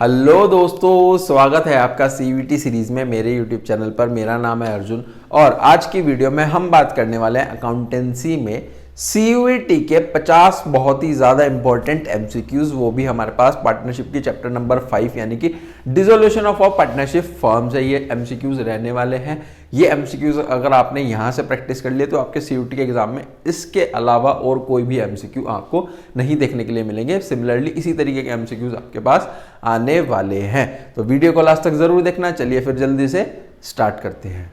Hello दोस्तों, स्वागत है आपका सीयूईटी सीरीज में मेरे यूट्यूब चैनल पर। मेरा नाम है अर्जुन और आज की वीडियो में हम बात करने वाले हैं अकाउंटेंसी में सीयूईटी के 50 बहुत ही ज़्यादा इंपॉर्टेंट एमसीक्यूज, वो भी हमारे पास पार्टनरशिप की चैप्टर नंबर 5 यानी कि dissolution of a partnership firm से ये एमसीक्यूज रहने वाले हैं। ये एमसीक्यूज अगर आपने यहाँ से प्रैक्टिस कर लिए तो आपके सीयूईटी के एग्जाम में इसके अलावा और कोई भी एमसीक्यू आपको नहीं देखने के लिए मिलेंगे। सिमिलरली इसी तरीके के एमसीक्यूज आपके पास आने वाले हैं, तो वीडियो को लास्ट तक जरूर देखना। चलिए फिर जल्दी से स्टार्ट करते हैं।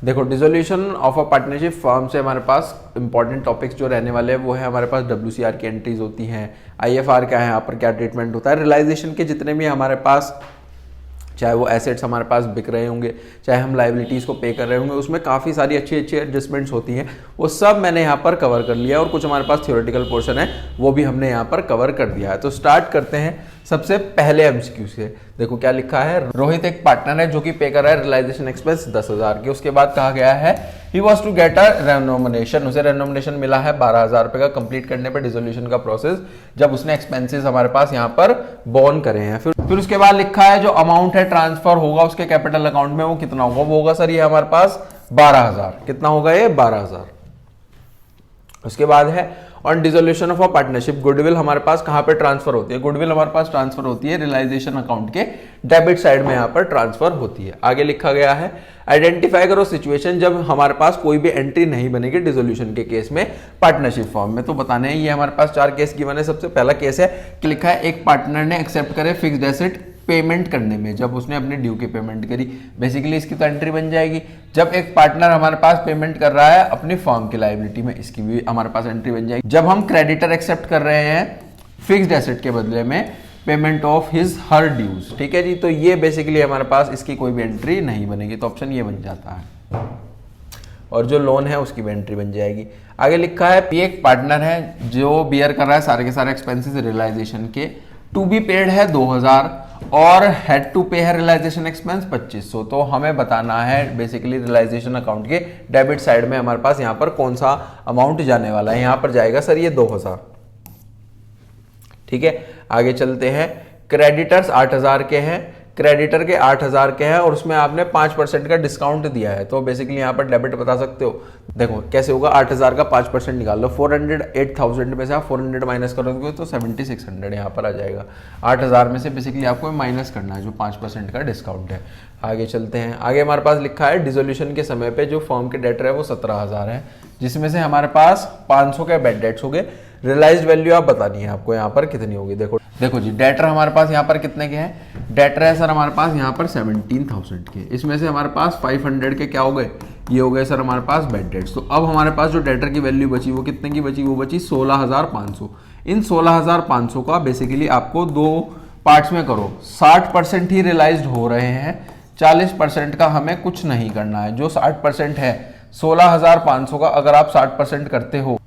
देखो, dissolution of a partnership firm से हमारे पास इंपॉर्टेंट टॉपिक्स जो रहने वाले हैं वो है हमारे पास WCR की एंट्रीज होती हैं, IFR क्या है, यहाँ पर क्या ट्रीटमेंट होता है, रियलाइजेशन के जितने भी हमारे पास चाहे वो एसेट्स हमारे पास बिक रहे होंगे, चाहे हम लाइबिलिटीज़ को पे कर रहे होंगे, उसमें काफ़ी सारी अच्छी अच्छी एडजस्टमेंट्स होती हैं, वो सब मैंने यहाँ पर कवर कर लिया। और कुछ हमारे पास थ्योरेटिकल पोर्शन है वो भी हमने यहाँ पर कवर कर दिया है। तो स्टार्ट करते हैं सबसे पहले एमसीक्यू से। देखो क्या लिखा है, रोहित एक पार्टनर है जो कि पे कर रहा है रियलाइजेशन एक्सपेंस 10,000 के। उसके बाद कहा गया है he was to get a remuneration, उसे रेनोमिनेशन मिला है 12,000 रुपये का कंप्लीट करने पर डिसोल्यूशन का प्रोसेस, जब उसने एक्सपेंसेस हमारे पास यहाँ पर बोर्न करे हैं। फिर उसके बाद लिखा है जो अमाउंट है ट्रांसफर होगा उसके कैपिटल अकाउंट में वो कितना होगा, वो होगा सर ये हमारे पास 12,000। कितना होगा ये 12,000। उसके बाद है on dissolution of a partnership goodwill हमारे पास कहां पे ट्रांसफर होती है, गुडविल हमारे पास ट्रांसफर होती है रियलाइजेशन अकाउंट के डेबिट साइड में, यहां पर ट्रांसफर होती है। आगे लिखा गया है आइडेंटिफाई करो सिचुएशन जब हमारे पास कोई भी एंट्री नहीं बनेगी डिसोल्यूशन के केस में पार्टनरशिप फॉर्म में। तो बताने हैं ये हमारे पास 4 केस गिवन है। सबसे पहला केस है कि लिखा है एक पार्टनर ने एक्सेप्ट करे फिक्स्ड एसेट पेमेंट करने में, जब उसने अपने ड्यू की पेमेंट करी, बेसिकली इसकी तो एंट्री बन जाएगी। जब एक पार्टनर हमारे पास पेमेंट कर रहा है अपनी फर्म की लायबिलिटी में, इसकी भी हमारे पास एंट्री बन जाएगी। जब हम क्रेडिटर एक्सेप्ट कर रहे हैं फिक्स्ड एसेट के बदले में payment of his her dues, ठीक है जी, तो ये बेसिकली हमारे पास इसकी कोई भी एंट्री नहीं बनेगी, तो ऑप्शन ये बन जाता है। और जो लोन है उसकी भी एंट्री बन जाएगी। आगे लिखा है एक पार्टनर है जो बियर कर रहा है सारे के सारे एक्सपेंसेस रियलाइजेशन के, टू बी पेड है 2,000 और हेड टू पे है रियलाइजेशन एक्सपेंस 2,500। तो हमें बताना है बेसिकली रियलाइजेशन अकाउंट के डेबिट साइड में हमारे पास यहाँ पर कौन सा अमाउंट जाने वाला है। यहाँ पर जाएगा सर ये 2,000, ठीक है। आगे चलते हैं, क्रेडिटर्स 8,000 के हैं, क्रेडिटर के 8,000 के हैं और उसमें आपने 5% का डिस्काउंट दिया है, तो बेसिकली यहाँ पर डेबिट बता सकते हो। देखो कैसे होगा, 8,000 का 5% निकाल लो, 408,000 में से आप 400 माइनस करोगे तो 7,600 यहाँ पर आ जाएगा। 8,000 में से बेसिकली आपको माइनस करना है जो 5% का डिस्काउंट है। आगे चलते हैं, आगे हमारे पास लिखा है डिसोल्यूशन के समय पे जो फर्म के डेटर है वो 17,000 है, जिसमें से हमारे पास 500 के बैड डेट्स हो गए। रियलाइज्ड वैल्यू आप बतानी है आपको यहाँ पर कितनी होगी। देखो जी, डेटर हमारे पास यहाँ पर कितने के हैं, डेटर है सर हमारे पास यहाँ पर 17,000 के, इसमें से हमारे पास 500 के क्या हो गए, ये हो गए सर हमारे पास बैड डेट्स। तो अब हमारे पास जो डेटर की वैल्यू बची वो कितने की बची, वो बची 16,500। इन 16,500 का बेसिकली आपको 2 पार्ट्स में करो, 60% ही रियलाइज्ड हो रहे हैं, 40% का हमें कुछ नहीं करना है। जो 60% है 16,500 का अगर आप 60% करते हो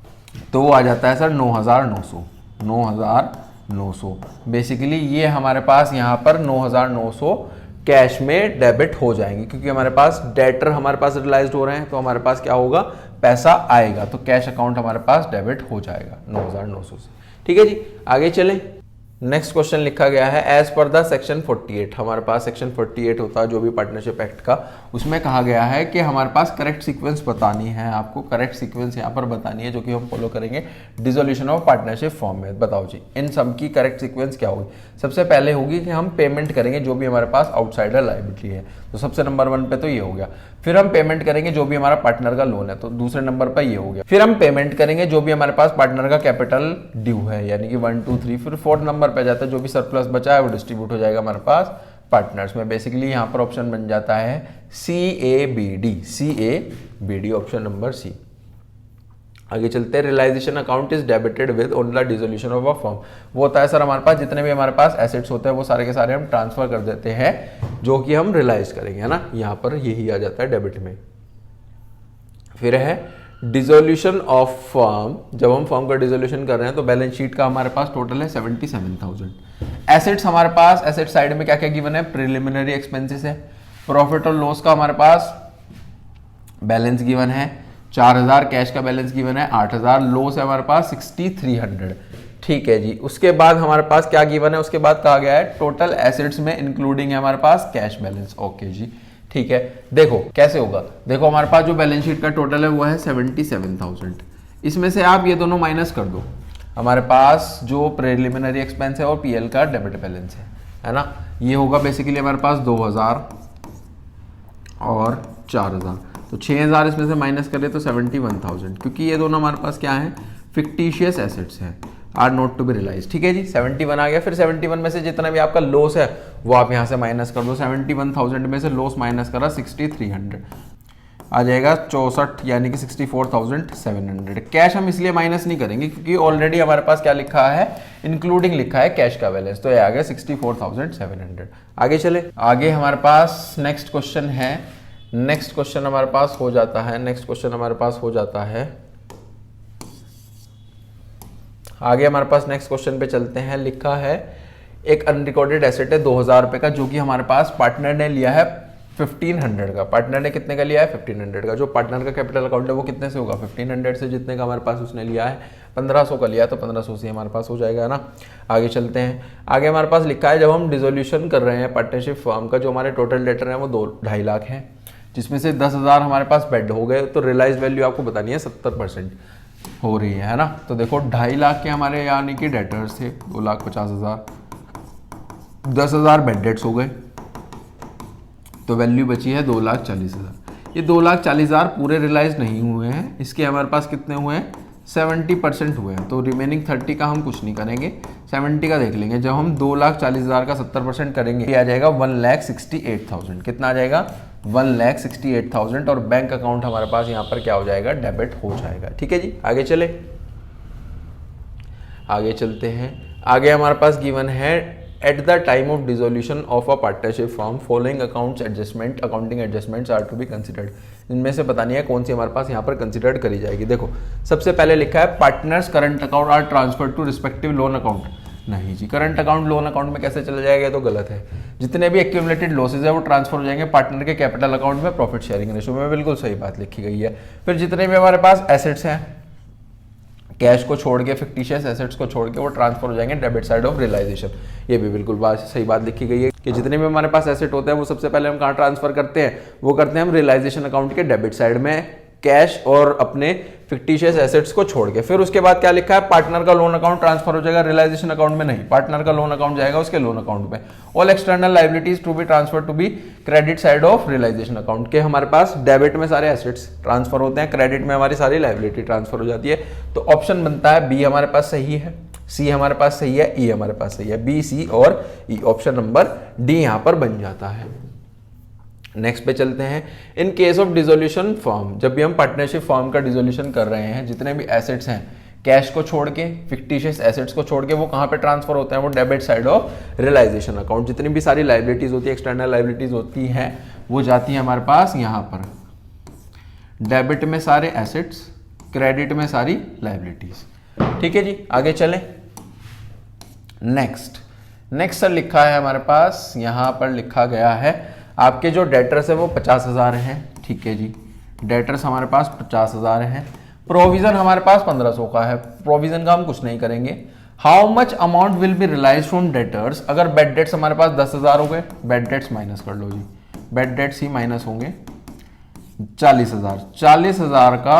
तो वो आ जाता है सर 9,900। बेसिकली ये हमारे पास यहाँ पर 9,900 कैश में डेबिट हो जाएंगे, क्योंकि हमारे पास डेटर हमारे पास रियलाइज्ड हो रहे हैं, तो हमारे पास क्या होगा, पैसा आएगा, तो कैश अकाउंट हमारे पास डेबिट हो जाएगा 9,900 से। ठीक है जी, आगे चलें। नेक्स्ट क्वेश्चन लिखा गया है एज पर द सेक्शन 48, हमारे पास सेक्शन 48 होता है जो भी पार्टनरशिप एक्ट का, उसमें कहा गया है कि हमारे पास करेक्ट सीक्वेंस बतानी है, आपको करेक्ट सीक्वेंस यहाँ पर बतानी है जो कि हम फॉलो करेंगे डिसोल्यूशन ऑफ पार्टनरशिप फॉर्म में। बताओ जी इन सब की करेक्ट सीक्वेंस क्या होगी। सबसे पहले होगी कि हम पेमेंट करेंगे जो भी हमारे पास आउटसाइडर लायबिलिटी है, तो सबसे नंबर 1 पे तो ये हो गया। फिर हम पेमेंट करेंगे जो भी हमारा पार्टनर का लोन है, तो दूसरे नंबर पर ये हो गया। फिर हम पेमेंट करेंगे जो भी हमारे पास पार्टनर का कैपिटल ड्यू है, यानी कि 1 2 3। फिर 4th नंबर पे जाता है जो भी सरप्लस बचा है वो डिस्ट्रीब्यूट हो जाएगा हमारे पास पार्टनर्स में। बेसिकली यहाँ पर ऑप्शन बन जाता है CABD, ऑप्शन नंबर C। आगे चलते हैं, realisation account is debited with on the dissolution of a firm, वो होता है सर हमारे पास जितने भी हमारे पास एसेट्स होते हैं वो सारे के सारे हम ट्रांसफर कर देते हैं जो कि हम रियलाइज करेंगे, है ना, यहाँ पर यही आ जाता है डेबिट में। फिर है डिसोल्यूशन ऑफ फर्म, जब हम फर्म का डिसोल्यूशन कर रहे हैं तो बैलेंस शीट का हमारे पास टोटल है 77,000। एसेट्स हमारे पास, एसेट साइड में क्या क्या गिवन है, प्रिलिमिनरी एक्सपेंसेस है, प्रॉफिट और लॉस का हमारे पास बैलेंस गिवन है, 4000 कैश का बैलेंस गिवन है, 8000 लॉस है हमारे पास 6300। ठीक है जी, उसके बाद हमारे पास क्या गिवन है, उसके बाद कहा गया है टोटल एसेट्स में इंक्लूडिंग है हमारे पास कैश बैलेंस। ओके जी, ठीक है। देखो कैसे होगा, देखो हमारे पास जो बैलेंस शीट का टोटल है वो है 77,000। इसमें से आप ये दोनों माइनस कर दो, हमारे पास जो प्रिलिमिनरी एक्सपेंस है और पीएल का डेबिट बैलेंस है ना, ये होगा बेसिकली हमारे पास 2000 और 4000, तो 6000 इसमें से माइनस करें तो 71,000, क्योंकि ये दोनों हमारे पास क्या है, फिक्टिशियस एसेट्स हैं, are not to be realise. ठीक है जी, 71 आ गया। फिर 71 में से जितना भी आपका लॉस है वो आप यहाँ से माइनस कर दो। 71,000 में से लॉस माइनस करा 6300, आ जाएगा 64, यानी कि 64,700। कैश हम इसलिए माइनस नहीं करेंगे क्योंकि ऑलरेडी हमारे पास क्या लिखा है, इंक्लूडिंग लिखा है कैश का बैलेंस, तो ये आ गया 64,700। आगे चले, आगे हमारे पास नेक्स्ट क्वेश्चन है, नेक्स्ट क्वेश्चन हमारे पास हो जाता है, नेक्स्ट क्वेश्चन हमारे पास हो जाता है, आगे हमारे पास नेक्स्ट क्वेश्चन पे चलते हैं। लिखा है एक अनरिकॉर्डेड एसेट है 2000 रुपए का, जो कि हमारे पास पार्टनर ने लिया है 1500 का। पार्टनर ने कितने का लिया है, 1500 का। जो पार्टनर का कैपिटल अकाउंट है वो कितने से होगा, 1500 से। जितने का हमारे पास उसने लिया है 1500 का लिया, तो 1500 से हमारे पास हो जाएगा ना। आगे चलते हैं, आगे हमारे पास लिखा है जब हम डिसोल्यूशन कर रहे हैं पार्टनरशिप फर्म का, जो हमारे टोटल डेटर है वो 2.5 लाख है, जिसमें से 10,000 हमारे पास बेड हो गए, तो रियलाइज वैल्यू आपको बतानी है 70% हो रही है ना। तो देखो 2.5 लाख के हमारे यानी कि डेटर्स थे 2,50,000, 10,000 बेड डेट्स हो गए, तो वैल्यू बची है 2,40,000। ये 2,40,000 पूरे रियलाइज नहीं हुए हैं, इसके हमारे पास कितने हुए हैं, 70% हुए हैं, तो रिमेनिंग 30 का हम कुछ नहीं करेंगे, 70 का देख लेंगे। जब हम 2,40,000 का 70% करेंगे, ये आ जाएगा 1,68,000। कितना आ जाएगा, 1,68,000, और बैंक अकाउंट हमारे पास यहाँ पर क्या हो जाएगा, डेबिट हो जाएगा। ठीक है जी, आगे चले, आगे चलते हैं। आगे हमारे पास गिवन है at the time of dissolution of a partnership form following accounts adjustment accounting adjustments are to be considered. इनमें से बतानी है कौन सी हमारे पास यहाँ पर कंसिडर्ड करी जाएगी। देखो सबसे पहले लिखा है partners current account are transfer to respective loan account. नहीं जी, करंट अकाउंट लोन अकाउंट में कैसे चला जाएगा, तो गलत है। जितने भी एक्यूमुलेटेड लॉसेज है वो ट्रांसफर हो जाएंगे पार्टनर के कैपिटल अकाउंट में प्रॉफिट शेयरिंग रेशियो में, बिल्कुल सही बात लिखी गई है। फिर जितने भी हमारे पास एसेट्स हैं, कैश को छोड़ के, फिक्टिशियस एसेट्स को छोड़ के, वो ट्रांसफर हो जाएंगे डेबिट साइड ऑफ रियलाइजेशन। ये भी बिल्कुल सही बात लिखी गई है कि जितने भी हमारे पास एसेट होते हैं वो सबसे पहले हम कहाँ ट्रांसफर करते हैं, वो करते हैं हम रियलाइजेशन अकाउंट के डेबिट साइड में, कैश और अपने फिक्टिशियस एसेट्स को छोड़ के। फिर उसके बाद क्या लिखा है, पार्टनर का लोन अकाउंट ट्रांसफर हो जाएगा रियलाइजेशन अकाउंट में, नहीं, पार्टनर का लोन अकाउंट जाएगा उसके लोन अकाउंट में। All external liabilities to be transfer to be credit side of realisation account के। हमारे पास डेबिट में सारे एसेट्स ट्रांसफर होते हैं, क्रेडिट में हमारी सारी लायबिलिटी ट्रांसफर हो जाती है। तो ऑप्शन बनता है बी हमारे पास सही है, सी हमारे पास सही है, ई हमारे पास सही है, बी, सी और ई। ऑप्शन नंबर डी यहाँ पर बन जाता है। नेक्स्ट पे चलते हैं। In case of dissolution form, जब भी हम पार्टनरशिप फॉर्म का डिसोल्यूशन कर रहे हैं, जितने भी एसेट्स हैं कैश को छोड़ के, फिक्टिशियस एसेट्स को छोड़ के, वो कहाँ पे ट्रांसफर होते हैं, वो debit side of realisation account. जितनी भी सारी लाइबिलिटीज होती है, एक्सटर्नल लाइबिलिटीज होती हैं, वो जाती है हमारे पास यहाँ पर डेबिट में सारे एसेट्स, क्रेडिट में सारी लाइबिलिटीज। ठीक है जी, आगे चलें। नेक्स्ट सर लिखा है हमारे पास, यहाँ पर लिखा गया है आपके जो डेटर्स है वो 50,000 हैं। ठीक है जी, डेटर्स हमारे पास 50,000 हैं। प्रोविजन हमारे पास 1500 का है, प्रोविजन का हम कुछ नहीं करेंगे। How much amount will be realise from debtors, अगर बेड डेट्स हमारे पास 10,000 हो गए, बेड डेट्स माइनस कर लो जी, बेड डेट्स ही माइनस होंगे 40,000। 40,000 का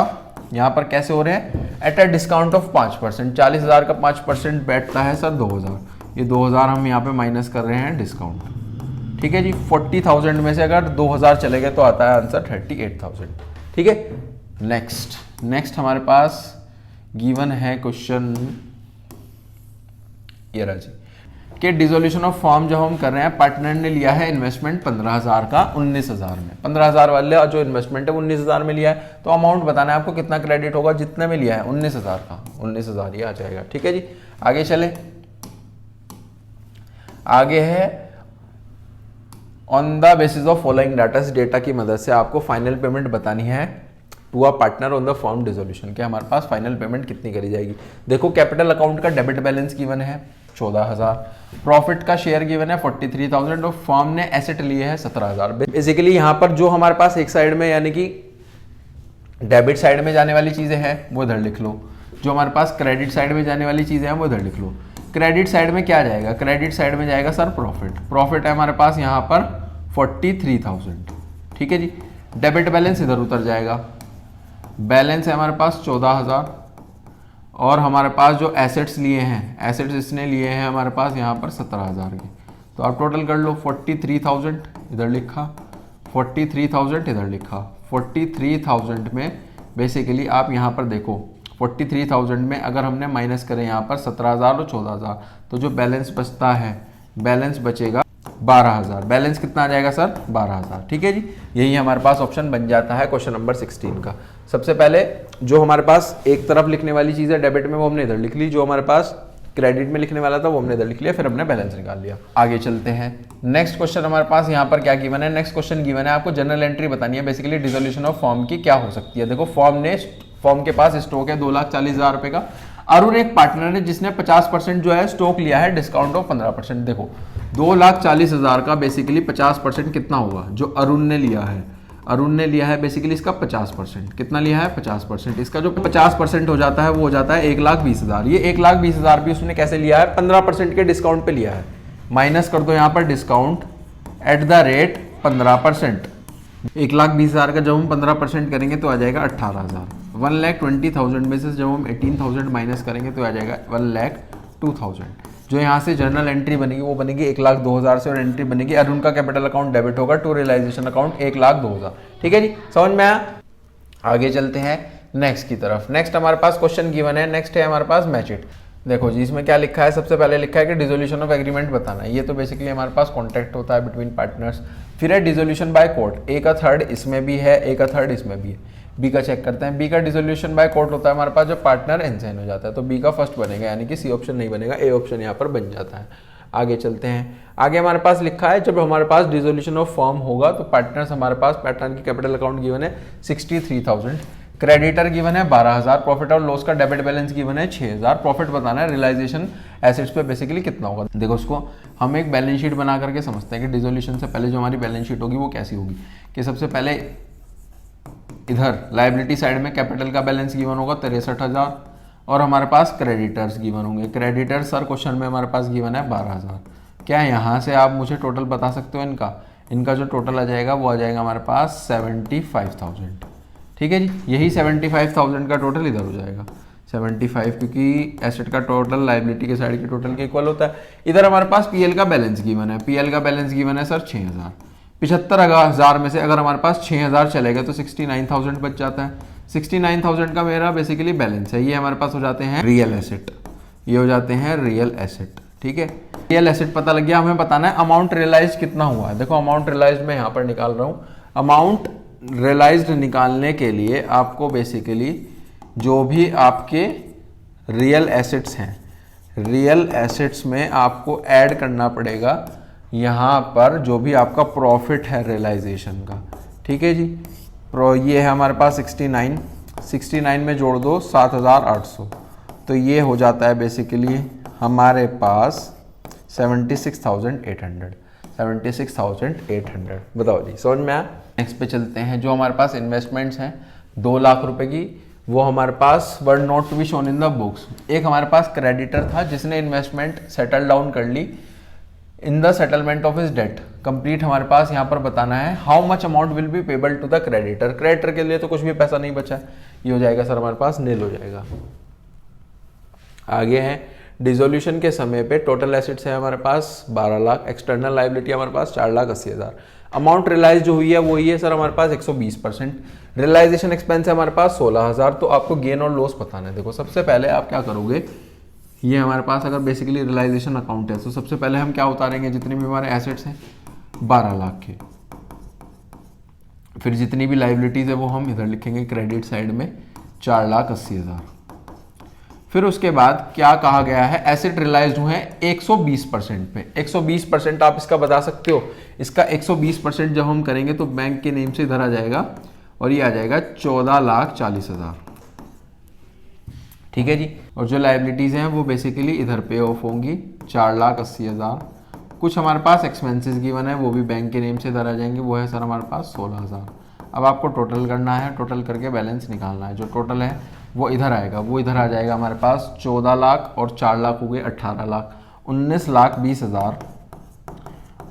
यहाँ पर कैसे हो रहे हैं, एट अ डिस्काउंट ऑफ 5%। 40,000 का 5% बैठता है सर 2,000, ये 2,000 हम यहाँ पे माइनस कर रहे हैं डिस्काउंट। ठीक है जी, 40,000 में से अगर 2,000 चले गए तो आता है आंसर 38,000। ठीक है। नेक्स्ट हमारे पास गिवन है क्वेश्चन ये रहा जी, कि डिसोल्यूशन ऑफ फॉर्म जब हम कर रहे हैं, पार्टनर ने लिया है इन्वेस्टमेंट 15,000 का 19,000 में। 15,000 वाले जो इन्वेस्टमेंट है 19,000 में लिया है, तो अमाउंट बताना है आपको कितना क्रेडिट होगा, जितने में लिया है 19,000 का, 19,000 ही आ जाएगा। ठीक है जी, आगे चले। आगे है on the basis of following data, इस डेटा की मदद से आपको फाइनल पेमेंट बतानी है to a partner on the form dissolution, के हमारे पास फाइनल पेमेंट कितनी करी जाएगी। देखो कैपिटल अकाउंट का डेबिट बैलेंस गिवन है 14,000, प्रॉफिट का शेयर गिवन है 43,000 और फॉर्म ने एसेट लिए है 17,000। बेसिकली यहाँ पर जो हमारे पास एक साइड में यानी कि डेबिट साइड में जाने वाली चीज़ें हैं वो इधर लिख लो, जो हमारे पास क्रेडिट साइड में जाने वाली चीज़ें हैं वो इधर लिख लो। क्रेडिट साइड में क्या जाएगा, क्रेडिट साइड में जाएगा सर प्रॉफिट, प्रॉफिट है हमारे पास यहाँ पर 43,000, ठीक है जी। डेबिट बैलेंस इधर उतर जाएगा, बैलेंस है हमारे पास 14,000, और हमारे पास जो एसेट्स लिए हैं, एसेट्स इसने लिए हैं हमारे पास यहाँ पर 17,000 के, तो आप टोटल कर लो 43,000 इधर लिखा, 43,000 इधर लिखा। 43,000 में बेसिकली आप यहाँ पर देखो 43,000 में अगर हमने माइनस करें यहाँ पर 17,000 और 14,000, तो जो बैलेंस बचता है, बैलेंस बचेगा 12,000। बैलेंस कितना आ जाएगा सर, 12,000, ठीक है जी। यही हमारे पास ऑप्शन बन जाता है क्वेश्चन नंबर 16 का। सबसे पहले जो हमारे पास एक तरफ लिखने वाली चीज़ है डेबिट में, वो हमने इधर लिख ली, जो हमारे पास क्रेडिट में लिखने वाला था वो हमने इधर लिख लिया, फिर हमने बैलेंस निकाल लिया। आगे चलते हैं, नेक्स्ट क्वेश्चन हमारे पास यहाँ पर क्या गिवन है, नेक्स्ट क्वेश्चन गिवन है, आपको जनरल एंट्री बतानी है बेसिकली डिसोल्यूशन ऑफ फॉर्म की क्या हो सकती है। देखो फॉर्म के पास स्टॉक है 2,40,000 रुपए का, अरुण एक पार्टनर है जिसने 50% जो है स्टॉक लिया है, डिस्काउंट ऑफ 15%। देखो 2,40,000 का बेसिकली 50% कितना होगा, जो अरुण ने लिया है, अरुण ने लिया है बेसिकली इसका 50%, कितना लिया है 50%, इसका जो 50% हो जाता है वो हो जाता है 1,20,000। ये 1,20,000 भी उसने कैसे लिया है, 15% के डिस्काउंट पे लिया है, माइनस कर दो यहाँ पर डिस्काउंट एट द रेट 15%। 1,20,000 का जब हम 15% करेंगे तो आ जाएगा 18,000। 1,20,000 में से जब हम 18,000 माइनस करेंगे तो आ जाएगा 1,02,000। जो यहाँ से जर्नल एंट्री बनेगी वो बनेगी 1,02,000 से, और एंट्री बनेगी अरुण का कैपिटल अकाउंट डेबिट होगा टू रियलाइजेशन अकाउंट 1,02,000, ठीक है जी, समझ में आया। आगे चलते हैं नेक्स्ट की तरफ। नेक्स्ट हमारे पास क्वेश्चन गिवन है, नेक्स्ट है हमारे पास मैच इट। देखो जी इसमें क्या लिखा है, सबसे पहले लिखा है कि डिसोल्यूशन ऑफ एग्रीमेंट बताना है। ये तो बेसिकली हमारे पास कॉन्ट्रैक्ट होता है बिटवीन पार्टनर्स। फिर है डिसोल्यूशन बाय कोर्ट, ए का थर्ड इसमें भी है, ए का थर्ड इसमें भी है। बी का चेक करते हैं, बी का डिसोल्यूशन बाय कोर्ट होता है हमारे पास जब पार्टनर इनसाइन हो जाता है, तो बी का फर्स्ट बनेगा, यानी कि सी ऑप्शन नहीं बनेगा, ए ऑप्शन यहाँ पर बन जाता है। आगे चलते हैं, आगे हमारे पास लिखा है जब हमारे पास डिसोल्यूशन ऑफ फॉर्म होगा तो पार्टनर्स हमारे पास पार्टनर की कैपिटल अकाउंट गिवन है 63,000, क्रेडिटर गिवन है 12,000, प्रॉफिट और लॉस का डेबिट बैलेंस गिवन है 6,000, प्रॉफिट बताना है रियलाइजेशन एसेट्स पे बेसिकली कितना होगा। देखो उसको हम एक बैलेंस शीट बना करके समझते हैं कि डिसोल्यूशन से पहले जो हमारी बैलेंस शीट होगी वो कैसी होगी, कि सबसे पहले इधर लायबिलिटी साइड में कैपिटल का बैलेंस गिवन होगा 63,000, और हमारे पास क्रेडिटर्स गिवन होंगे। क्रेडिटर्स सर क्वेश्चन में हमारे पास गिवन है 12,000। क्या यहाँ से आप मुझे टोटल बता सकते हो इनका जो टोटल आ जाएगा वो आ जाएगा हमारे पास 75,000, ठीक है जी। यही 75,000 का टोटल इधर हो जाएगा 75, क्योंकि एसेट का टोटल लायबिलिटी के साइड के टोटल के इक्वल होता है। इधर हमारे पास पीएल का बैलेंस गिवन है, पीएल का बैलेंस गिवन है सर 6,000। 75,000 में से अगर हमारे पास 6,000 चलेगा तो 69,000 बच जाता है। 69,000 का मेरा बेसिकली बैलेंस है, ये हमारे पास हो जाते हैं रियल एसेट, ये हो जाते हैं रियल एसेट, ठीक है। रियल एसेट पता लग गया, हमें बताना है अमाउंट रियलाइज कितना हुआ है। देखो अमाउंट रियलाइज मैं यहाँ पर निकाल रहा हूँ। अमाउंट रियलाइज्ड निकालने के लिए आपको बेसिकली जो भी आपके रियल एसेट्स हैं, रियल एसेट्स में आपको ऐड करना पड़ेगा यहाँ पर जो भी आपका प्रॉफिट है रियलाइजेशन का, ठीक है जी। ये है हमारे पास 69 में जोड़ दो 7,800, तो ये हो जाता है बेसिकली हमारे पास 76,800। बताओ जी समझ में आया। नेक्स्ट पे चलते हैं, जो हमारे पास इन्वेस्टमेंट्स हैं 2 लाख रुपए की, वो हमारे पास were not to be shown in the books. एक हमारे पास क्रेडिटर था जिसने इन्वेस्टमेंट सेटल डाउन कर ली in the settlement of his debt. Complete हमारे पास यहाँ पर बताना है how much amount will be payable to the creditor. Creditor के लिए तो कुछ भी पैसा नहीं बचा है, ये हो जाएगा सर हमारे पास नील हो जाएगा। आगे है डिसोल्यूशन के समय पे टोटल एसेट्स है हमारे पास 12 लाख, एक्सटर्नल लायबिलिटी हमारे पास 4,80,000। अमाउंट रियलाइज जो हुई है वो ये सर हमारे पास 120%। रियलाइजेशन एक्सपेंस है हमारे पास 16,000। तो आपको गेन और लॉस बताना है। देखो सबसे पहले आप क्या करोगे, ये हमारे पास अगर बेसिकली रियलाइजेशन अकाउंट है तो सबसे पहले हम क्या उतारेंगे, जितने भी हमारे एसेट्स हैं 12 लाख के, फिर जितनी भी लायबिलिटीज है वो हम इधर लिखेंगे क्रेडिट साइड में 4,80,000। फिर उसके बाद क्या कहा गया है, एसेट रियलाइज्ड हुए हैं 120% पे। 120% आप इसका बता सकते हो। इसका 120% जब हम करेंगे तो बैंक के नेम से इधर आ जाएगा और ये आ जाएगा 14,40,000, ठीक है जी। और जो लायबिलिटीज हैं वो बेसिकली इधर पे ऑफ होंगी 4,80,000। कुछ हमारे पास एक्सपेंसेस गिवन है वो भी बैंक के नेम से इधर आ जाएंगे, वो है सर हमारे पास 16,000। अब आपको टोटल करना है, टोटल करके बैलेंस निकालना है। जो टोटल है वो इधर आएगा, वो इधर आ जाएगा हमारे पास 14 लाख और 4 लाख हो गए 18 लाख, 19,20,000,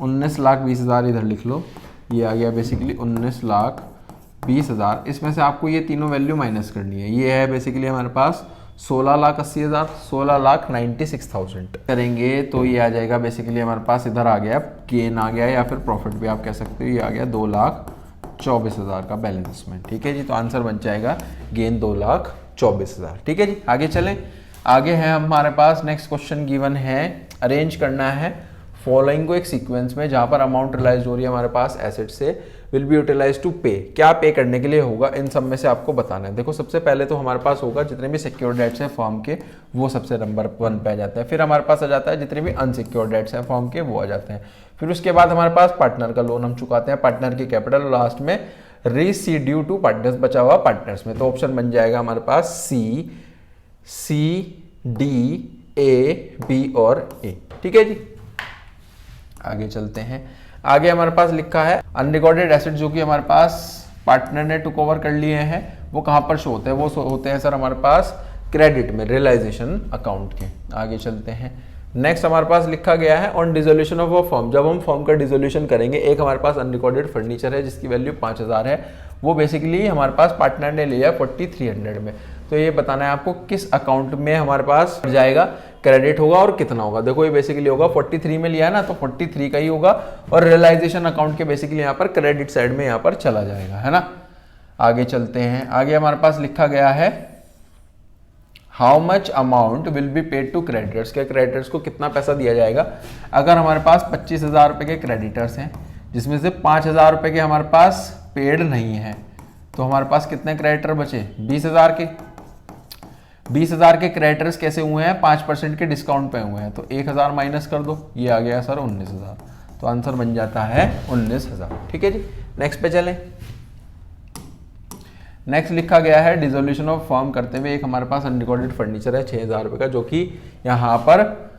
19,20,000 इधर लिख लो, ये आ गया बेसिकली 19,20,000। इसमें से आपको ये तीनों वैल्यू माइनस करनी है। ये है बेसिकली हमारे पास 16,80,000, 16,96,000 करेंगे तो ये आ जाएगा बेसिकली हमारे पास इधर आ गया गेन आ गया, या फिर प्रॉफिट भी आप कह सकते हो, ये आ गया 2,24,000 का बैलेंस में। ठीक है जी, तो आंसर बन जाएगा गेन 2,24,000। ठीक है जी, आगे चलें। आगे है हमारे पास नेक्स्ट क्वेश्चन गिवन है, अरेंज करना है फॉलोइंग को एक सीक्वेंस में, जहां पर अमाउंट रिलाइज हो रही है हमारे पास एसेट से, विल बी यूटिलाइज टू पे। क्या पे करने के लिए होगा, इन सब में से आपको बताना है। देखो सबसे पहले तो हमारे पास होगा जितने भी सिक्योर्ड डेट्स हैं फर्म के, वो सबसे नंबर 1 पे आ जाते हैं। फिर हमारे पास आ जाता है जितने भी अनसिक्योर्ड डेट्स हैं फर्म के, वो आ जाते हैं। फिर उसके बाद हमारे पास पार्टनर का लोन हम चुकाते हैं, पार्टनर की कैपिटल, लास्ट में रीसीड्यू टू पार्टनर्स, बचा हुआ पार्टनर्स में। तो ऑप्शन बन जाएगा हमारे पास सी, डी, ए, बी और ए। ठीक है जी, आगे चलते हैं। आगे हमारे पास लिखा है अनरिकॉर्डेड एसेट जो कि हमारे पास पार्टनर ने टुक ओवर कर लिए हैं, वो कहां पर शो होते हैं, वो होते हैं सर हमारे पास क्रेडिट में, रियलाइजेशन अकाउंट के। आगे चलते हैं। नेक्स्ट हमारे पास लिखा गया है on dissolution of a firm, जब हम फर्म का डिसोल्यूशन करेंगे, एक हमारे पास अनरिकॉर्डेड फर्नीचर है जिसकी वैल्यू 5,000 है, वो बेसिकली हमारे पास पार्टनर ने लिया 4,300 में। तो ये बताना है आपको किस अकाउंट में हमारे पास जाएगा, क्रेडिट होगा और कितना होगा। देखो ये बेसिकली होगा 43 में लिया है ना, तो 43 का ही होगा, और रियलाइजेशन अकाउंट के बेसिकली यहाँ पर क्रेडिट साइड में यहाँ पर चला जाएगा, है ना। आगे चलते हैं। आगे हमारे पास लिखा गया है how much amount will be paid to creditors, के क्रेडिटर्स को कितना पैसा दिया जाएगा। अगर हमारे पास 25,000 रुपए के क्रेडिटर्स हैं, जिसमें से 5,000 रुपए के हमारे पास पेड नहीं है, तो हमारे पास कितने क्रेडिटर बचे, 20,000 के। 20,000 के क्रेडिटर्स कैसे हुए हैं, 5% के डिस्काउंट पे हुए हैं, तो 1,000 माइनस कर दो, ये आ गया सर 19,000। तो आंसर बन जाता है 19,000। ठीक है जी, नेक्स्ट पे चलें। नेक्स्ट लिखा गया है डिसोल्यूशन ऑफ फर्म करते हुए एक हमारे पास अनरिकॉर्डेड फर्नीचर है 6,000 रुपए का, जो कि यहाँ पर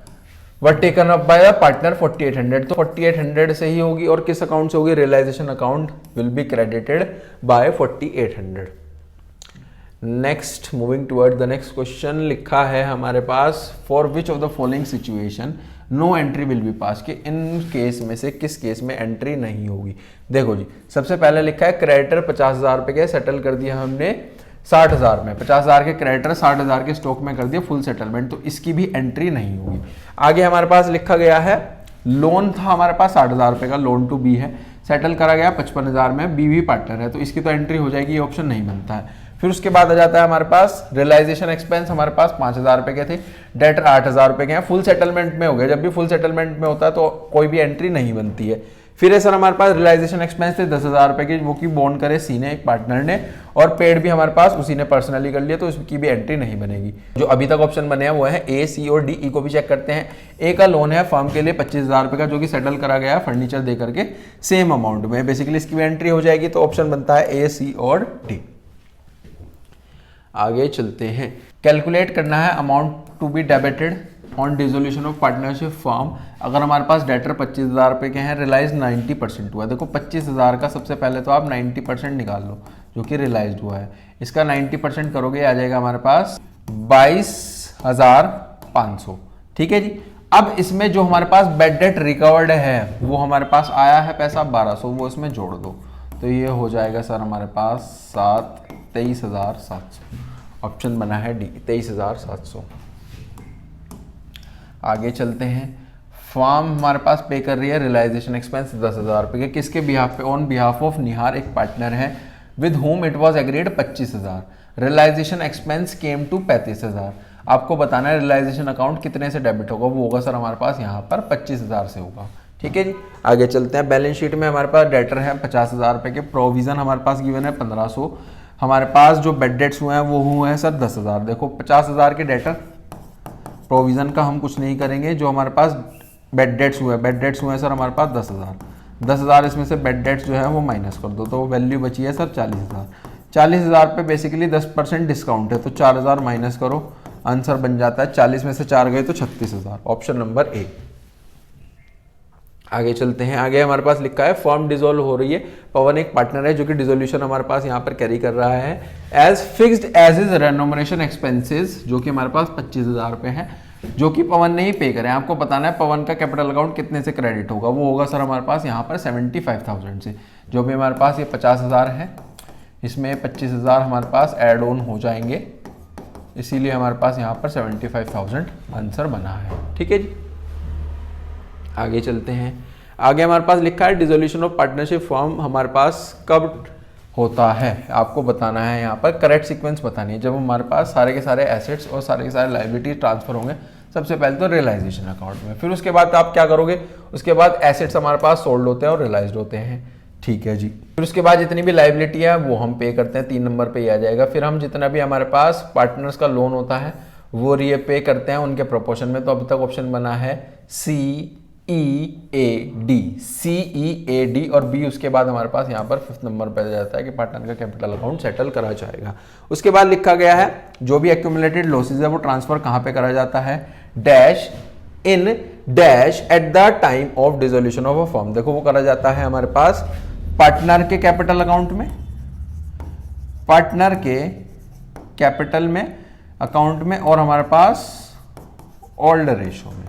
were taken up by the partner 4,800, तो 4,800 से ही होगी, और किस अकाउंट से होगी, realisation account will be credited by 4,800। Next moving toward the next question, लिखा है हमारे पास for which of the following situation no entry will be pass, कि इन केस में से किस केस में एंट्री नहीं होगी। देखो जी, सबसे पहले लिखा है क्रेडिटर 50,000 रुपए के सेटल कर दिया हमने 60,000 में, 50,000 के क्रेडिटर 60,000 के स्टॉक में कर दिया फुल सेटलमेंट, तो इसकी भी एंट्री नहीं होगी। आगे हमारे पास लिखा गया है लोन था हमारे पास 60,000 रुपए का, लोन टू बी है, सेटल करा गया 55,000 में, बी भी पार्टनर है, तो इसकी तो एंट्री हो जाएगी, ये ऑप्शन नहीं बनता है। फिर उसके बाद आ जाता है हमारे पास रियलाइजेशन एक्सपेंस, हमारे पास 5,000 रुपए के थे, डेटर 8,000 रुपए के हैं, फुल सेटलमेंट में हो गए। जब भी फुल सेटलमेंट में होता है तो कोई भी एंट्री नहीं बनती है। फिर है सर हमारे पास रियलाइजेशन एक्सपेंस थे 10,000 रुपए के, वो की बॉन्ड करे सी ने, एक पार्टनर ने, और पेड भी हमारे पास उसी ने पर्सनली कर लिया, तो इसकी भी एंट्री नहीं बनेगी। जो अभी तक ऑप्शन बने हैं वो है ए, सी और डी। ई को भी चेक करते हैं। ए का लोन है फर्म के लिए 25,000 रुपए का, जो कि सेटल करा गया है फर्नीचर दे करके सेम अमाउंट में, बेसिकली इसकी भी एंट्री हो जाएगी, तो ऑप्शन बनता है ए, सी और डी। आगे चलते हैं। कैलकुलेट करना है amount to be debited on dissolution of partnership firm. अगर हमारे पास डेटर 25,000 रुपए के हैं, रियलाइज 90% हुआ है। देखो 25,000 का सबसे पहले तो आप 90% निकाल लो, जो कि रियलाइज हुआ है। इसका 90% करोगे आ जाएगा हमारे पास 22,500। ठीक है जी। अब इसमें जो हमारे पास बेड डेट रिकवर्ड है, वो हमारे पास आया है पैसा 1,200, वो इसमें जोड़ दो, तो ये हो जाएगा सर हमारे पास 23,700। ऑप्शन बना है डी, 23,700। आगे चलते हैं। फर्म हमारे पास पे कर रही है रियलाइजेशन एक्सपेंस 10,000 रुपए के, किसके बिहाफ पे, ऑन बिहाफ ऑफ निहार, एक पार्टनर है, with whom it was agreed 25,000। Realisation expense came to 35,000। आपको बताना है रियलाइजेशन अकाउंट कितने से डेबिट होगा, वो होगा सर हमारे पास यहाँ पर 25,000 से होगा। ठीक है जी। आगे चलते हैं। बैलेंस शीट में हमारे पास डेटर है 50,000 रुपए के, प्रोविजन हमारे पास गिवन है 1,500। हमारे पास जो बेड डेट्स हुए हैं वो हुए हैं सर 10,000। देखो 50,000 के डेटर, प्रोविजन का हम कुछ नहीं करेंगे, जो हमारे पास बेड डेट्स हुए हैं सर हमारे पास 10,000। 10,000 इसमें से बेड डेट्स जो है वो माइनस कर दो, तो वैल्यू बची है सर 40,000। 40,000 पे बेसिकली 10% डिस्काउंट है, तो 4,000 माइनस करो, आंसर बन जाता है 40 में से 4 गए तो 36,000। Option number A. आगे चलते हैं। आगे हमारे पास लिखा है फॉर्म डिसॉल्व हो रही है, पवन एक पार्टनर है जो कि डिसोल्यूशन हमारे पास यहाँ पर कैरी कर रहा है as fixed as is remuneration expenses, जो कि हमारे पास 25,000 रुपये है, जो कि पवन ने ही पे करे। आपको बताना है पवन का कैपिटल अकाउंट कितने से क्रेडिट होगा, वो होगा सर हमारे पास यहाँ पर 75,000 से। जो भी हमारे पास ये 50,000 है, इसमें 25,000 हमारे पास एड ऑन हो जाएंगे, इसीलिए हमारे पास यहाँ पर 75,000 आंसर बना है। ठीक है जी, आगे चलते हैं। आगे हमारे पास लिखा है डिसोल्यूशन ऑफ पार्टनरशिप फॉर्म हमारे पास कब होता है, आपको बताना है यहाँ पर करेक्ट सीक्वेंस बतानी है। जब हमारे पास सारे के सारे एसेट्स और सारे के सारे लायबिलिटी ट्रांसफर होंगे, सबसे पहले तो रियलाइजेशन अकाउंट में, फिर उसके बाद आप क्या करोगे, उसके बाद एसेट्स हमारे पास सोल्ड होते हैं और रियलाइज्ड होते हैं। ठीक है जी, फिर उसके बाद जितनी भी लायबिलिटी है वो हम पे करते हैं, 3 नंबर पे ही आ जाएगा। फिर हम जितना भी हमारे पास पार्टनर्स का लोन होता है वो रीपे करते हैं उनके प्रोपोर्शन में। तो अभी तक ऑप्शन बना है CEAD, CEAD और B, उसके बाद हमारे पास यहाँ पर 5th नंबर पे आ जाता है कि पार्टनर का कैपिटल अकाउंट सेटल करा जाएगा। उसके बाद लिखा गया है जो भी एक्यूमुलेटेड लॉसेज है वो ट्रांसफर कहाँ पे करा जाता है, dash in dash at the time of dissolution of a firm. देखो वो करा जाता है हमारे पास पार्टनर के कैपिटल अकाउंट में, पार्टनर के कैपिटल में अकाउंट में, और हमारे पास ओल्ड रेशो में।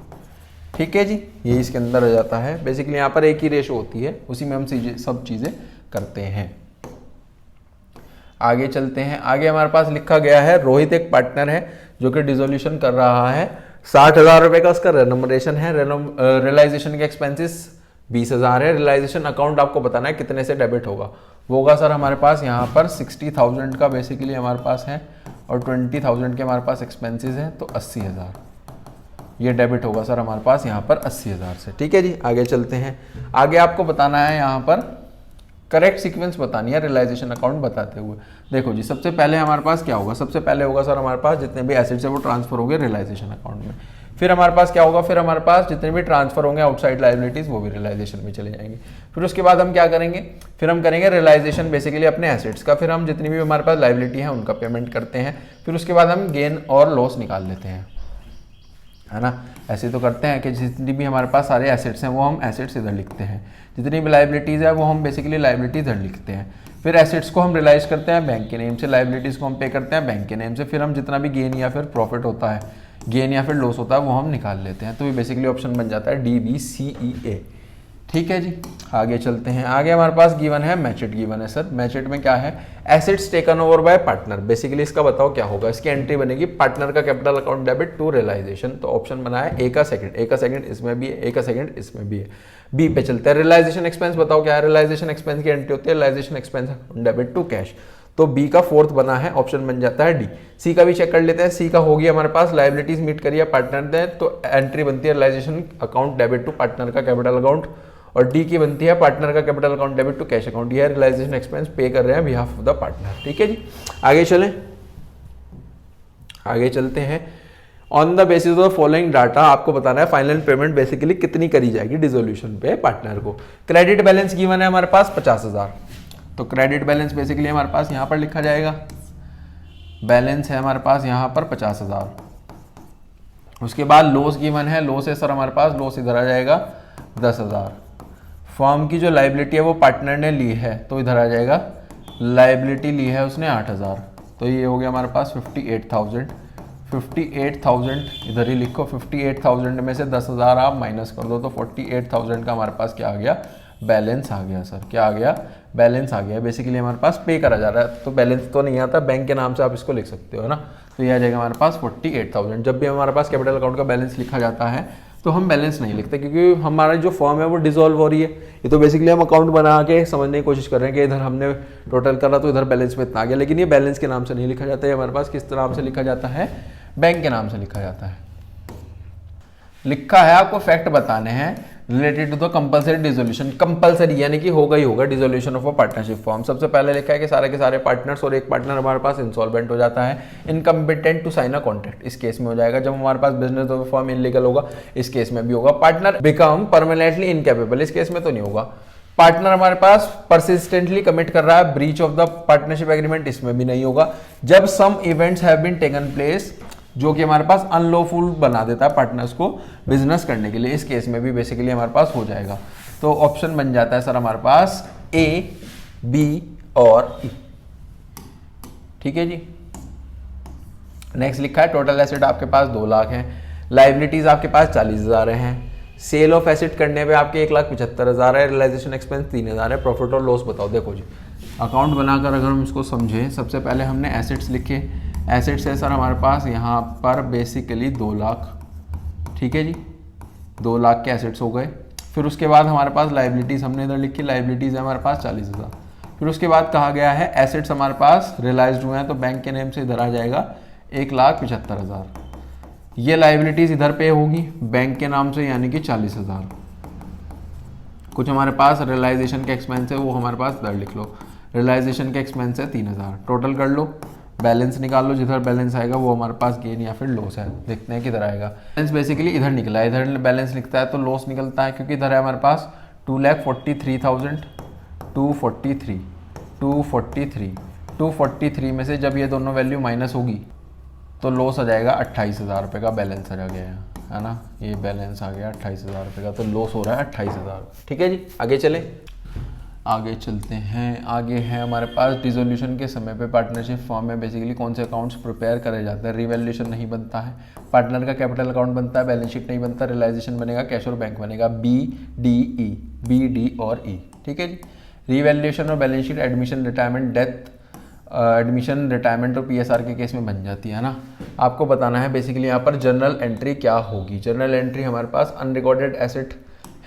ठीक है जी, ये इसके अंदर आ जाता है। बेसिकली यहाँ पर एक ही रेशो होती है, उसी में हम सब चीजें करते हैं। आगे चलते हैं। आगे हमारे पास लिखा गया है रोहित एक पार्टनर है जो कि डिसोल्यूशन कर रहा है, 60,000 रुपए का उसका रेनोमरेशन है, रियलाइजेशन के एक्सपेंसेस 20,000 है। रियलाइजेशन अकाउंट आपको बताना है कितने से डेबिट होगा, वो होगा सर हमारे पास यहाँ पर 60,000 का बेसिकली हमारे पास है और 20,000 के हमारे पास एक्सपेंसेस है, तो 80,000 ये डेबिट होगा सर हमारे पास यहाँ पर 80,000 से। ठीक है जी, आगे चलते हैं। आगे आपको बताना है यहाँ पर करेक्ट सीक्वेंस बतानी है रियलाइजेशन अकाउंट बताते हुए। देखो जी, सबसे पहले हमारे पास क्या होगा, सबसे पहले होगा सर हमारे पास जितने भी एसेट्स है वो ट्रांसफर होंगे रियलाइजेशन अकाउंट में। फिर हमारे पास क्या होगा, फिर हमारे पास जितने भी ट्रांसफर होंगे आउटसाइड लायबिलिटीज वो भी रियलाइजेशन में चले जाएंगे। फिर उसके बाद हम क्या करेंगे, फिर हम करेंगे रियलाइजेशन बेसिकली अपने एसेट्स का, फिर हम जितनी भी हमारे पास लायबिलिटी है उनका पेमेंट करते हैं। फिर उसके बाद हम गेन और लॉस निकाल लेते हैं, है ना। ऐसे तो करते हैं कि जितनी भी हमारे पास सारे एसेट्स हैं वो हम एसेट्स इधर लिखते हैं, जितनी भी लायबिलिटीज़ है वो हम बेसिकली लायबिलिटी इधर लिखते हैं। फिर एसेट्स को हम रियलाइज करते हैं बैंक के नेम से, लायबिलिटीज़ को हम पे करते हैं बैंक के नेम से। फिर हम जितना भी गेन या फिर प्रॉफिट होता है, गेन या फिर लॉस होता है वो हम निकाल लेते हैं। तो ये बेसिकली ऑप्शन बन जाता है DBCEA। ठीक है जी, आगे चलते हैं। आगे हमारे पास गिवन है मैचेट गिवन है सर। मैचेट में क्या है, assets taken over by partner. Basically इसका बताओ क्या होगा, इसकी एंट्री बनेगी पार्टनर का capital account debit to realisation. तो ऑप्शन बना है A का सेकंड इसमें भी है, A का सेकंड इसमें भी है। बी पे चलते हैं। रियलाइजेशन एक्सपेंस बताओ क्या है, रियलाइजेशन एक्सपेंस की एंट्री होती है realisation expense debit to cash. तो बी का 4th बना है, ऑप्शन बन जाता है डी। सी का भी चेक कर लेते हैं। सी का होगी हमारे पास लायबिलिटीज मीट करिए पार्टनर ने, तो एंट्री बनती है realisation account debit to partner का कैपिटल अकाउंट। और डी की बनती है पार्टनर का capital account debit to cash account. यह रियलाइजेशन एक्सपेंस पे कर रहे हैं बिहाफ ऑफ द पार्टनर। ठीक है जी, आगे चलें, आगे चलते हैं। On the basis of following data आपको बताना है फाइनल पेमेंट बेसिकली कितनी करी जाएगी डिसोल्यूशन पे पार्टनर को। क्रेडिट बैलेंस गिवन है हमारे पास 50,000, तो क्रेडिट बैलेंस बेसिकली हमारे पास यहाँ पर लिखा जाएगा, बैलेंस है हमारे पास यहाँ पर 50,000। उसके बाद लॉस गिवन है, लॉस है सर हमारे पास, लॉस इधर आ जाएगा 10,000। फर्म की जो लायबिलिटी है वो पार्टनर ने ली है, तो इधर आ जाएगा लायबिलिटी ली है उसने 8,000, तो ये हो गया हमारे पास 58,000। 58,000 इधर ही लिखो, 58,000 में से 10,000 आप माइनस कर दो, तो 48,000 का हमारे पास क्या आ गया, बैलेंस आ गया सर। क्या आ गया, बैलेंस आ गया। बेसिकली हमारे पास पे करा जा रहा है, तो बैलेंस तो नहीं आता, बैंक के नाम से आप इसको लिख सकते हो ना। तो ये आ जाएगा हमारे पास 48,000। जब भी हमारे पास कैपिटल अकाउंट का बैलेंस लिखा जाता है तो हम बैलेंस नहीं लिखते, क्योंकि हमारा जो फॉर्म है वो डिसॉल्व हो रही है। ये तो बेसिकली हम अकाउंट बना के समझने की कोशिश कर रहे हैं कि इधर हमने टोटल करा तो इधर बैलेंस में इतना आ गया, लेकिन ये बैलेंस के नाम से नहीं लिखा जाता है। हमारे पास किस नाम से लिखा जाता है, बैंक के नाम से लिखा जाता है। लिखा है आपको फैक्ट बताने हैं related to the compulsory dissolution. Compulsory यानी कि होगा ही होगा dissolution of a partnership form. सबसे पहले लिखा है कि सारे के सारे पार्टनर्स और एक पार्टनर हमारे पास इंसॉल्वेंट हो जाता है, incompetent to sign a contract, इस केस में हो जाएगा। जब हमारे पास बिजनेस ऑफ फॉर्म इनलीगल होगा, इस केस में भी होगा। पार्टनर बिकम परमानेंटली इनकेपेबल, इस केस में तो नहीं होगा। पार्टनर हमारे पास परसिस्टेंटली कमिट कर रहा है breach of the partnership agreement, इसमें भी नहीं होगा। जब some events have been taken place जो कि हमारे पास अनलॉफुल बना देता है पार्टनर्स को बिजनेस करने के लिए। इस केस में भी बेसिकली हमारे पास हो जाएगा। तो ऑप्शन बन जाता है सर हमारे पास ए, बी और ई। ठीक है जी। नेक्स्ट लिखा है टोटल एसेट आपके पास 2 लाख है, लाइबिलिटीज आपके पास 40,000 हैं, सेल ऑफ एसेट करने पे आपके 1,75,000 है, रियलाइजेशन एक्सपेंस 3,000 है, प्रॉफिट और लॉस बताओ। देखो जी, अकाउंट बनाकर अगर हम इसको समझें, सबसे पहले हमने एसेट्स लिखे। एसेट्स है सर हमारे पास यहाँ पर बेसिकली 2 लाख। ठीक है जी, 2 लाख के एसेट्स हो गए। फिर उसके बाद हमारे पास लाइबिलिटीज़ हमने इधर लिखी, लाइबिलिटीज़ है हमारे पास 40,000। फिर उसके बाद कहा गया है एसेट्स हमारे पास रियलाइज्ड हुए हैं, तो बैंक के नेम से इधर आ जाएगा 1,75,000। ये लाइबिलिटीज इधर पे होगी बैंक के नाम से, यानी कि 40,000। कुछ हमारे पास रियलाइजेशन के एक्सपेंस है, वो हमारे पास इधर लिख लो। रियलाइजेशन के एक्सपेंस है 3,000। टोटल कर लो, बैलेंस निकाल लो। जिधर बैलेंस आएगा वो हमारे पास गेन या फिर लॉस है। देखते हैं किधर आएगा। बैलेंस बेसिकली इधर निकला है, इधर बैलेंस लिखता है तो लॉस निकलता है, क्योंकि इधर है हमारे पास 2,43,000, 243 में से जब ये दोनों वैल्यू माइनस होगी तो लॉस आ जाएगा 28,000 रुपये का। बैलेंस आ गया है ना, ये बैलेंस आ गया 28,000 रुपये का, तो लॉस हो रहा है 28,000। ठीक है जी, आगे चले, आगे चलते हैं। आगे है हमारे पास डिसोल्यूशन के समय पे पार्टनरशिप फॉर्म में बेसिकली कौन से अकाउंट्स प्रिपेयर करे जाते हैं। रिवैल्यूएशन नहीं बनता है, पार्टनर का कैपिटल अकाउंट बनता है, बैलेंस शीट नहीं बनता, रियलाइजेशन बनेगा, कैश और बैंक बनेगा। बी डी और ई। ठीक है जी। रिवैल्यूएशन और balance sheet admission, retirement, death, admission, retirement और पीएसआर के केस में बन जाती है ना। आपको बताना है बेसिकली यहाँ पर जर्नल एंट्री क्या होगी। जर्नल एंट्री हमारे पास अनरिकॉर्डेड एसेट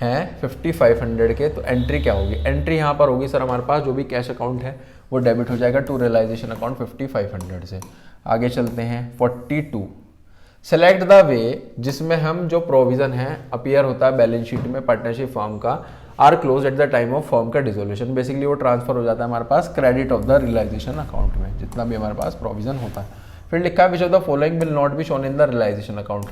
हैं 5,500 के, तो एंट्री क्या होगी। एंट्री यहाँ पर होगी सर हमारे पास जो भी कैश अकाउंट है वो डेबिट हो जाएगा टू रियलाइजेशन अकाउंट 5,500 से। आगे चलते हैं 42। सेलेक्ट द वे जिसमें हम जो प्रोविजन है अपीयर होता है बैलेंस शीट में पार्टनरशिप फॉर्म का, are close at the time of firm का डिसोल्यूशन। बेसिकली वो ट्रांसफर हो जाता है हमारे पास credit of the realisation account में, जितना भी हमारे पास प्रोविजन होता है। फिर लिखा है which of the following will not be shown in the realisation account.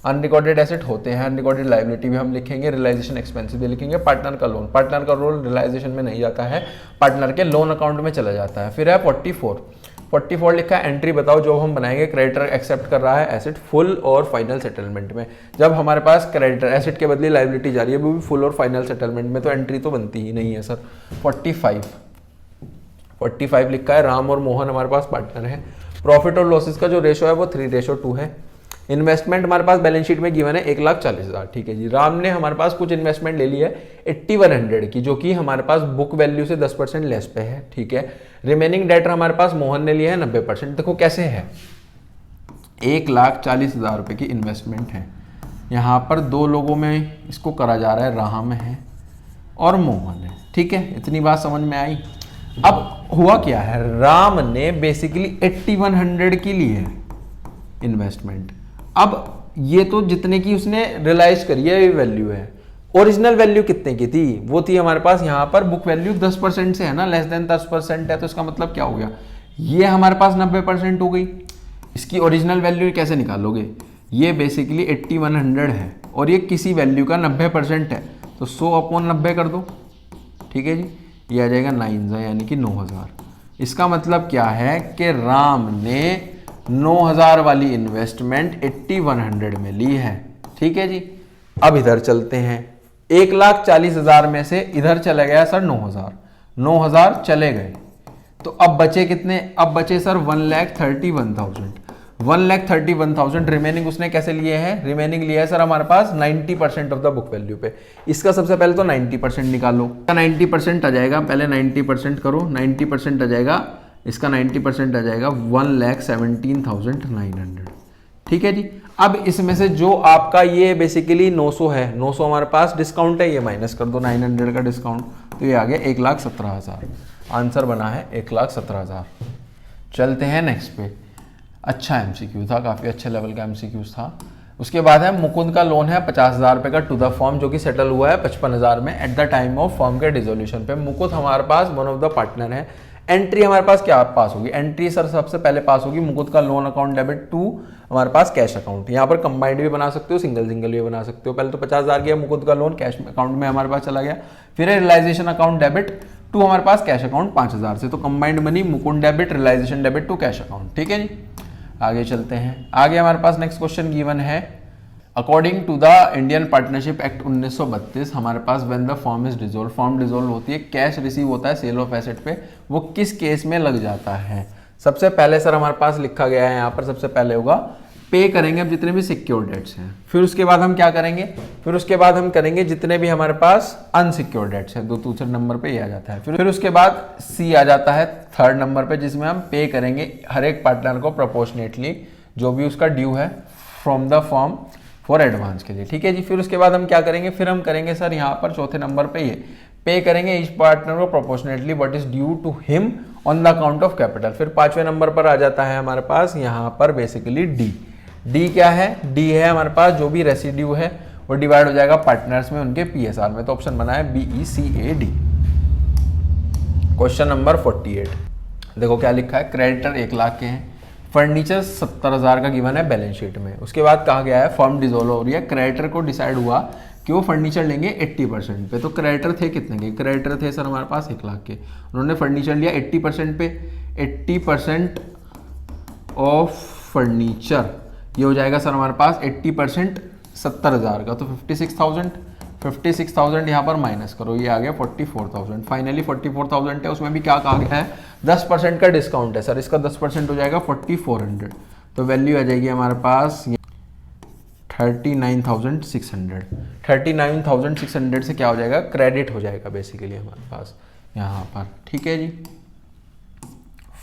Unrecorded asset होते हैं, अनरिकॉर्डेड लाइबिलिटी भी हम लिखेंगे, रियलाइजेशन एक्सपेंसिव भी लिखेंगे। पार्टनर का लोन, पार्टनर का रोल रियलाइजेशन में नहीं जाता है, पार्टनर के लोन अकाउंट में चला जाता है। फिर है 44 लिखा है एंट्री बताओ जो हम बनाएंगे क्रेडिटर एक्सेप्ट कर रहा है एसेट फुल और फाइनल सेटलमेंट में। जब हमारे पास क्रेडिटर एसेट के बदले लाइबिलिटी जा रही है वो भी फुल और फाइनल सेटलमेंट में, तो एंट्री तो बनती ही नहीं है सर। 45 लिखा है राम और मोहन हमारे पास पार्टनर है। प्रॉफिट और लॉसेस का जो रेशो है वो 3:2 है। इन्वेस्टमेंट हमारे पास बैलेंस शीट में गिवन है 1,40,000। ठीक है जी। राम ने हमारे पास कुछ इन्वेस्टमेंट ले ली है 8,100 की, जो कि हमारे पास बुक वैल्यू से 10% लेस पे है। ठीक है। रिमेनिंग डेटर हमारे पास मोहन ने लिया है 90%। देखो कैसे है, 1,40,000 रुपये की इन्वेस्टमेंट है। यहाँ पर 2 लोगों में इसको करा जा रहा है, राम है और मोहन है। ठीक है, इतनी बात समझ में आई। अब हुआ क्या है, राम ने बेसिकली 8,100 की ली है इन्वेस्टमेंट। अब ये तो जितने की उसने रियलाइज करी है ये वैल्यू है। ओरिजिनल वैल्यू कितने की थी, वो थी हमारे पास यहाँ पर बुक वैल्यू 10% से है ना, लेस देन 10% है, तो इसका मतलब क्या हो गया, ये हमारे पास 90% हो गई। इसकी ओरिजिनल वैल्यू कैसे निकालोगे, ये बेसिकली 8,100 है और ये किसी वैल्यू का 90% है, तो 100/90 कर दो। ठीक है जी, ये आ जाएगा 9 यानी कि 9,000। इसका मतलब क्या है कि राम ने 9,000 वाली इन्वेस्टमेंट 8,100 में ली है। ठीक है जी। अब इधर चलते हैं, 1,40,000 में से इधर चला गया सर 9,000 चले गए, तो अब बचे कितने, अब बचे सर 1,31,000 रिमेनिंग उसने कैसे लिए हैं, रिमेनिंग लिया है सर हमारे पास 90% ऑफ द बुक वैल्यू पे। इसका सबसे पहले तो 90% निकालो, 90% आ जाएगा, पहले 90% करो, 90% आ जाएगा, इसका 90% आ जाएगा 1,17,900। ठीक है जी। अब इसमें से जो आपका ये बेसिकली 900 है, 900 हमारे पास डिस्काउंट है, ये माइनस कर दो 900 का डिस्काउंट, तो ये आ गया 1,17,000। आंसर बना है 1,17,000। चलते हैं नेक्स्ट पे। अच्छा एमसीक्यू था, काफ़ी अच्छे लेवल का एमसीक्यू था। उसके बाद है मुकुंद का लोन है 50,000 रुपये का टू द फॉर्म, जो कि सेटल हुआ है 55,000 में eight the time of form के डिसोल्यूशन पे। मुकुंद हमारे पास वन ऑफ द पार्टनर है। एंट्री हमारे पास क्या पास होगी, एंट्री सर सबसे पहले पास होगी मुकुंद का लोन अकाउंट डेबिट टू हमारे पास कैश अकाउंट। यहाँ पर कंबाइंड भी बना सकते हो, सिंगल भी बना सकते हो। पहले तो 50,000 गया मुकुंद का लोन कैश अकाउंट में हमारे पास चला गया, फिर रियलाइजेशन अकाउंट डेबिट टू हमारे पास कैश अकाउंट 5,000 से, तो combined money Mukund debit, realisation debit to cash account. ठीक है जी। आगे चलते हैं। आगे हमारे पास नेक्स्ट क्वेश्चन गिवन है, according to the Indian Partnership Act 1932 हमारे पास when the firm is dissolve, firm dissolve होती है, कैश रिसीव होता है सेल ऑफ एसेट पे, वो किस केस में लग जाता है। सबसे पहले सर हमारे पास लिखा गया है यहाँ पर, सबसे पहले होगा पे करेंगे अब जितने भी सिक्योर्ड डेट्स हैं, फिर उसके बाद हम क्या करेंगे, फिर उसके बाद हम करेंगे जितने भी हमारे पास अनसिक्योर्ड डेट्स हैं, दूसरे नंबर पे ये आ जाता है। फिर उसके बाद सी आ जाता है थर्ड नंबर पे, जिसमें हम पे करेंगे हर एक पार्टनर को प्रोपोर्शनेटली जो भी उसका ड्यू है from the form for advance के लिए, ठीक है जी। फिर उसके बाद हम क्या करेंगे, फिर हम करेंगे सर यहाँ पर चौथे नंबर पे ये पे करेंगे ईच पार्टनर को proportionately what is due to him on the account of capital. फिर पांचवें नंबर पर आ जाता है हमारे पास यहाँ पर बेसिकली डी। डी क्या है, डी है हमारे पास जो भी रेसिड्यू है वो डिवाइड हो जाएगा पार्टनर्स में उनके पीएसआर में, तो ऑप्शन बना है BECAD। क्वेश्चन नंबर 48 देखो क्या लिखा है, क्रेडिटर 1 लाख के हैं, फर्नीचर 70,000 का गिवन है बैलेंस शीट में। उसके बाद कहा गया है फर्म डिसॉल्व हो रही है, क्रेडिटर को डिसाइड हुआ कि वो फर्नीचर लेंगे 80% पे। तो क्रेडिटर थे कितने के, क्रेडिटर थे सर हमारे पास 1 लाख के, उन्होंने फर्नीचर लिया 80% पे, 80% ऑफ फर्नीचर ये हो जाएगा सर हमारे पास 80% 70,000 का, तो 56,000 यहाँ पर माइनस करो, ये आ गया 44,000। फाइनली 44,000 है, उसमें भी क्या कहा गया है 10% का डिस्काउंट है सर, इसका 10% हो जाएगा 4400, तो वैल्यू आ जाएगी हमारे पास 39,600। 39,600 से क्या हो जाएगा, क्रेडिट हो जाएगा बेसिकली हमारे पास यहाँ पर, ठीक है जी।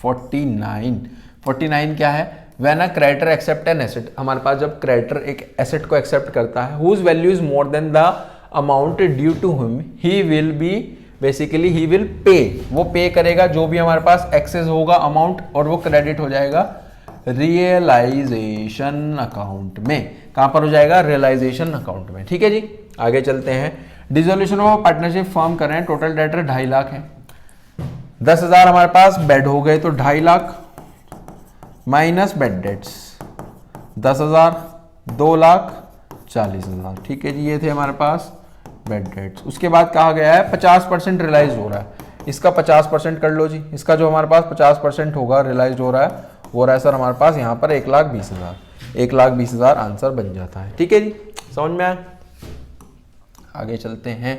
49 क्या है, when a creditor accept an asset, हमारे पास जब क्रेडिटर एक एसेट को एक्सेप्ट करता है whose value is more than the amount due to him, he will be basically he will pay, वो पे करेगा जो भी हमारे पास एक्सेस होगा अमाउंट, और वो क्रेडिट हो जाएगा रियलाइजेशन अकाउंट में। कहां पर हो जाएगा, रियलाइजेशन अकाउंट में, ठीक है जी। आगे चलते हैं, डिसोल्यूशन ऑफ पार्टनरशिप फॉर्म कर रहे हैं, टोटल डेटर 2.5 लाख है, 10,000 हमारे पास बेड हो गए, तो 2.5 लाख माइनस बेड डेट्स 10,000, 2,40,000, ठीक है जी। ये थे हमारे पास बेड डेट्स। उसके बाद कहा गया है 50% रियलाइज हो रहा है, इसका 50% कर लो जी, इसका जो हमारे पास 50% होगा रियलाइज हो रहा है, वो रहा है सर हमारे पास यहाँ पर 1,20,000, 1,20,000 आंसर बन जाता है, ठीक है जी। समझ में आया, आगे चलते हैं,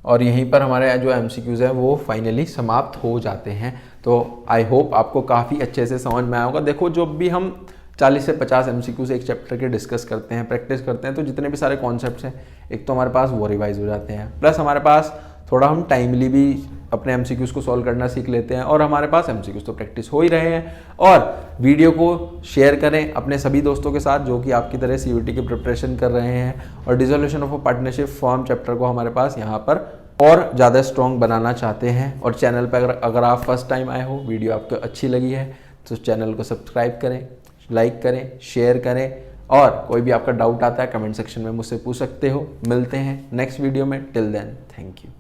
और यहीं पर हमारे जो MCQs हैं वो फाइनली समाप्त हो जाते हैं। तो आई होप आपको काफ़ी अच्छे से समझ में आया होगा। देखो जब भी हम 40 से 50 MCQs एक चैप्टर के डिस्कस करते हैं, प्रैक्टिस करते हैं, तो जितने भी सारे कॉन्सेप्ट्स हैं एक तो हमारे पास वो रिवाइज हो जाते हैं, प्लस हमारे पास थोड़ा हम टाइमली भी अपने MCQs को सॉल्व करना सीख लेते हैं, और हमारे पास MCQs तो प्रैक्टिस हो ही रहे हैं। और वीडियो को शेयर करें अपने सभी दोस्तों के साथ जो कि आपकी तरह CUET की प्रिपरेशन कर रहे हैं, और dissolution of a partnership form chapter को हमारे पास यहाँ पर और ज़्यादा स्ट्रॉन्ग बनाना चाहते हैं। और चैनल पर अगर आप फर्स्ट टाइम आए हो, वीडियो आपको अच्छी लगी है तो चैनल को सब्सक्राइब करें, लाइक करें, शेयर करें, और कोई भी आपका डाउट आता है कमेंट सेक्शन में मुझसे पूछ सकते हो। मिलते हैं नेक्स्ट वीडियो में, टिल देन थैंक यू।